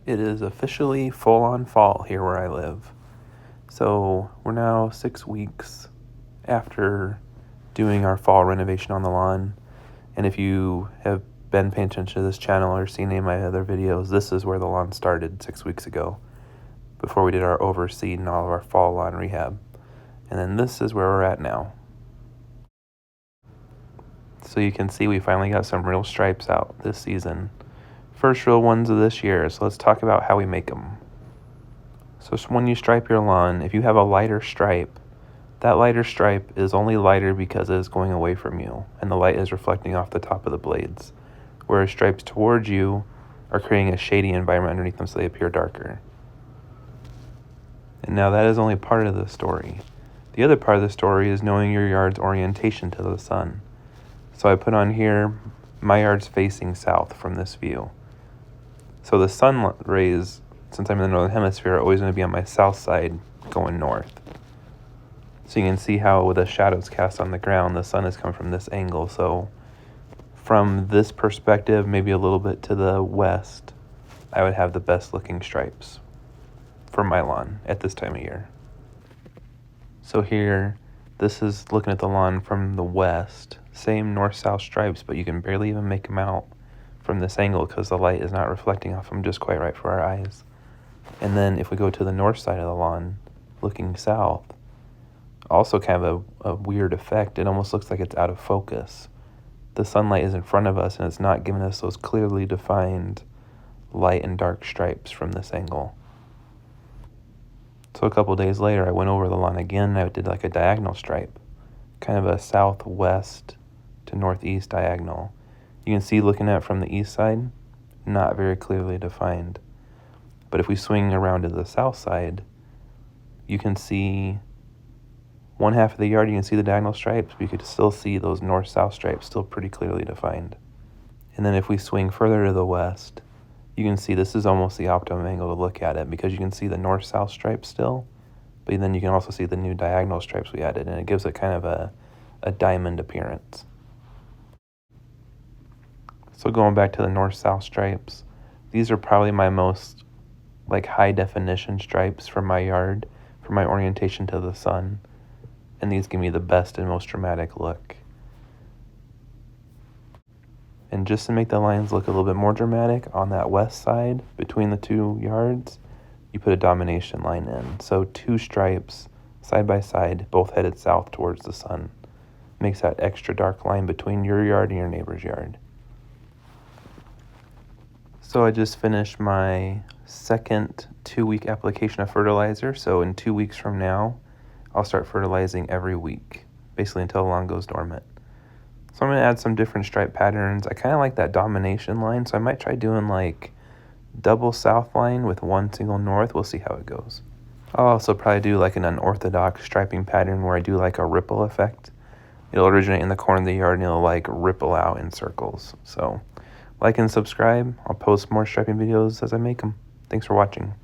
It is officially full-on fall here where I live. So we're now 6 weeks after doing our fall renovation on the lawn. And if you have been paying attention to this channel or seen any of my other videos, this is where the lawn started 6 weeks ago, before we did our overseed and all of our fall lawn rehab. And then this is where we're at now. So you can see we finally got some real stripes out this season. First real ones of this year, so let's talk about how we make them. So when you stripe your lawn, if you have a lighter stripe, that lighter stripe is only lighter because it is going away from you, and the light is reflecting off the top of the blades, whereas stripes towards you are creating a shady environment underneath them so they appear darker. And now that is only part of the story. The other part of the story is knowing your yard's orientation to the sun. So I put on here, my yard's facing south from this view. So the sun rays, since I'm in the northern hemisphere, are always going to be on my south side going north. So you can see how with the shadows cast on the ground, the sun is coming from this angle. So from this perspective, maybe a little bit to the west, I would have the best looking stripes for my lawn at this time of year. So here, this is looking at the lawn from the west, same north-south stripes, but you can barely even make them out from this angle because the light is not reflecting off them just quite right for our eyes. And then if we go to the north side of the lawn, looking south, also kind of a weird effect. It almost looks like it's out of focus. The sunlight is in front of us and it's not giving us those clearly defined light and dark stripes from this angle. So a couple days later, I went over the lawn again and I did like a diagonal stripe, kind of a southwest to northeast diagonal. You can see looking at it from the east side, not very clearly defined. But if we swing around to the south side, you can see one half of the yard, you can see the diagonal stripes, but you could still see those north-south stripes still pretty clearly defined. And then if we swing further to the west, you can see this is almost the optimum angle to look at it because you can see the north-south stripes still, but then you can also see the new diagonal stripes we added, and it gives it kind of a diamond appearance. So going back to the north-south stripes, these are probably my most high definition stripes for my yard, for my orientation to the sun. And these give me the best and most dramatic look. And just to make the lines look a little bit more dramatic, on that west side, between the two yards, you put a domination line in. So two stripes, side by side, both headed south towards the sun. Makes that extra dark line between your yard and your neighbor's yard. So I just finished my second 2-week application of fertilizer. So in 2 weeks from now, I'll start fertilizing every week, basically until the lawn goes dormant. So I'm going to add some different stripe patterns. I kind of like that domination line, so I might try doing double south line with one single north. We'll see how it goes. I'll also probably do an unorthodox striping pattern where I do a ripple effect. It'll originate in the corner of the yard and it'll ripple out in circles. So like and subscribe. I'll post more striping videos as I make them. Thanks for watching.